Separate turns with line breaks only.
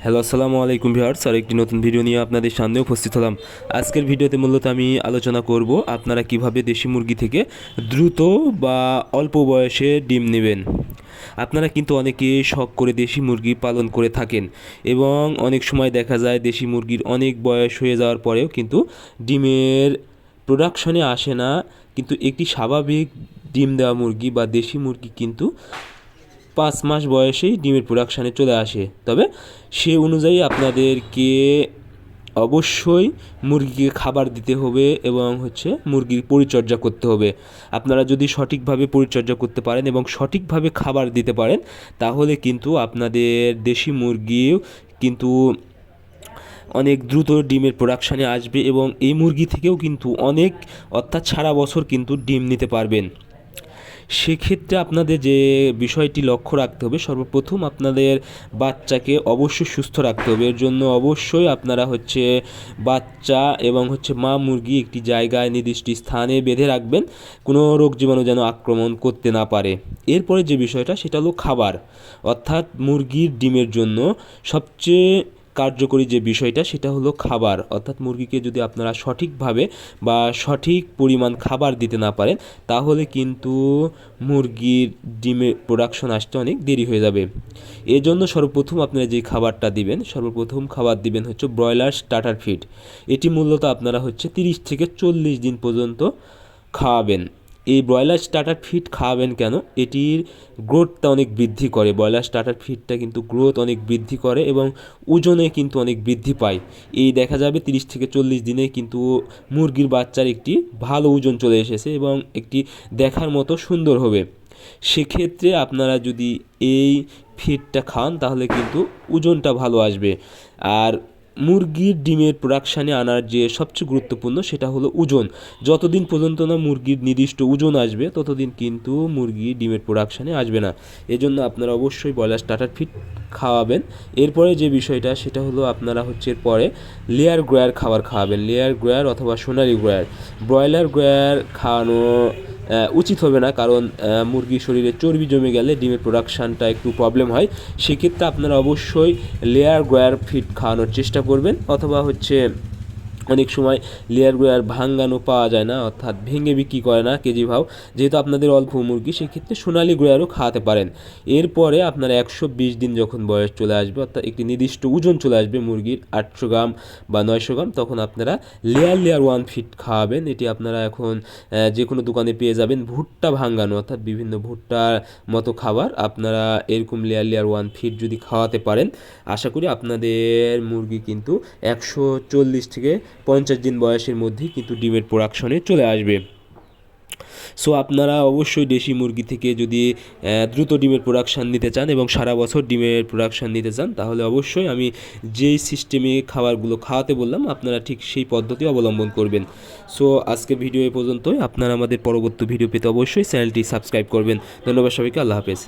Hello, আসসালামু আলাইকুম viewers. আর একটি নতুন ভিডিও নিয়ে আপনাদের সামনে উপস্থিত হলাম। আজকের ভিডিওতে মূলত আমি আলোচনা করব আপনারা কিভাবে দেশি মুরগি থেকে দ্রুত বা অল্প বয়সে ডিম নেবেন। আপনারা কিন্তু অনেকে শখ করে দেশি মুরগি পালন করে থাকেন এবং অনেক সময় দেখা যায় দেশি মুরগির অনেক বয়স হয়ে যাওয়ার পরেও কিন্তু ডিমের প্রোডাকশনে আসে না। কিন্তু একটি স্বাভাবিক ডিম দেওয়া মুরগি বা দেশি মুরগি কিন্তু 5 মাস বয়সেই ডিমের প্রোডাকশানে চলে আসে। তবে সে অনুযায়ী আপনাদেরকে অবশ্যই মুরগিকে খাবার দিতে হবে এবং মুরগির পরিচর্যা করতে হবে। আপনারা যদি সঠিকভাবে পরিচর্যা করতে পারেন এবং সঠিকভাবে খাবার দিতে পারেন, তাহলে কিন্তু আপনাদের দেশি মুরগিও কিন্তু অনেক দ্রুত ডিমের প্রোডাকশানে আসবে এবং এই মুরগি থেকেও কিন্তু অর্থাৎ সারা বছর কিন্তু ডিম নিতে পারবেন। সেক্ষেত্রে আপনাদের যে বিষয়টি লক্ষ্য রাখতে হবে, সর্বপ্রথম আপনাদের বাচ্চাকে অবশ্যই সুস্থ রাখতে হবে। এর জন্য অবশ্যই আপনারা বাচ্চা এবং মা মুরগি একটি জায়গায় নির্দিষ্ট স্থানে বেঁধে রাখবেন, কোনো রোগ জীবাণু যেন আক্রমণ করতে না পারে। এরপরে যে বিষয়টা সেটা হলো খাবার, অর্থাৎ মুরগির ডিমের জন্য সবচেয়ে কার্যকরী যে বিষয়টা সেটা হলো খাবার। অর্থাৎ মুরগিকে যদি আপনারা সঠিকভাবে বা সঠিক পরিমাণ খাবার দিতে না পারেন, তাহলে কিন্তু মুরগির ডিমের প্রোডাকশন আসতে অনেক দেরি হয়ে যাবে। এজন্য সর্বপ্রথম আপনারা যে খাবারটা দিবেন, সর্বপ্রথম খাবার দিবেন ব্রয়লার স্টার্টার ফিড। এটি মূলত আপনারা 30 থেকে 40 দিন পর্যন্ত খাওয়াবেন। এই ব্রয়লার স্টার্টার ফিড খাওয়াবেন কেন? এটির গ্রোথটা অনেক বৃদ্ধি করে। ব্রয়লার স্টার্টার ফিডটা কিন্তু গ্রোথ অনেক বৃদ্ধি করে এবং ওজনে কিন্তু অনেক বৃদ্ধি পায়। এই দেখা যাবে 30 থেকে 40 দিনে কিন্তু মুরগির বাচ্চার একটি ভালো ওজন চলে এসেছে এবং একটি দেখার মতো সুন্দর হবে। সেক্ষেত্রে আপনারা যদি এই ফিডটা খান তাহলে কিন্তু ওজনটা ভালো আসবে। আর মুরগির ডিমের প্রোডাকশানে আনার যে সবচেয়ে গুরুত্বপূর্ণ সেটা হলো ওজন। যতদিন পর্যন্ত না মুরগির নির্দিষ্ট ওজন আসবে, ততদিন কিন্তু মুরগি ডিমের প্রোডাকশানে আসবে না। এজন্য আপনারা অবশ্যই ব্রয়লার স্টার্টার ফিড খাওয়াবেন। এরপরে যে বিষয়টা সেটা হলো আপনারা এরপরে লেয়ার গ্রয়ার খাবার খাওয়াবেন। লেয়ার গ্রয়ার অথবা সোনালি গ্রয়ার। ব্রয়লার গ্রয়ার খাওয়ানো উচিত হবে না, কারণ মুরগির শরীরে চর্বি জমে গেলে ডিমের প্রোডাকশানটা একটু প্রবলেম হয়। সেক্ষেত্রে আপনারা অবশ্যই লেয়ার গ্রয়ার ফিড খাওয়ানোর চেষ্টা করবেন, অথবা অনেক সময় লেয়ার গ্রয়ার ভাঙ্গানো পাওয়া যায় না, অর্থাৎ ভেঙে বিক্রি করে না কেজি ভাও। যেহেতু আপনাদের অল্প মুরগি, সেক্ষেত্রে সোনালি গ্রয়ারও খাওয়াতে পারেন। এরপরে আপনার 120 দিন যখন বয়স চলে আসবে, অর্থাৎ একটি নির্দিষ্ট ওজন চলে আসবে মুরগির 800 গ্রাম বা 900 গ্রাম, তখন আপনারা লেয়ার 1 ফিড খাওয়াবেন। এটি আপনারা এখন যে কোনো দোকানে পেয়ে যাবেন, ভুট্টা ভাঙ্গানো, অর্থাৎ বিভিন্ন ভুট্টার মতো খাবার। আপনারা এরকম লেয়ার 1 ফিড যদি খাওয়াতে পারেন, আশা করি আপনাদের মুরগি কিন্তু 140 থেকে 50 দিন বয়সের মধ্যেই কিন্তু ডিমের প্রোডাকশনে চলে আসবে। সো আপনারা অবশ্যই দেশি মুরগি থেকে যদি দ্রুত ডিমের প্রোডাকশান নিতে চান এবং সারা বছর ডিমের প্রোডাকশান নিতে চান, তাহলে অবশ্যই আমি যেই সিস্টেমে খাবারগুলো খাওয়াতে বললাম আপনারা ঠিক সেই পদ্ধতি অবলম্বন করবেন। সো আজকের ভিডিও এ পর্যন্তই। আপনারা আমাদের পরবর্তী ভিডিও পেতে অবশ্যই চ্যানেলটি সাবস্ক্রাইব করবেন। ধন্যবাদ সবাইকে। আল্লাহ হাফেজ।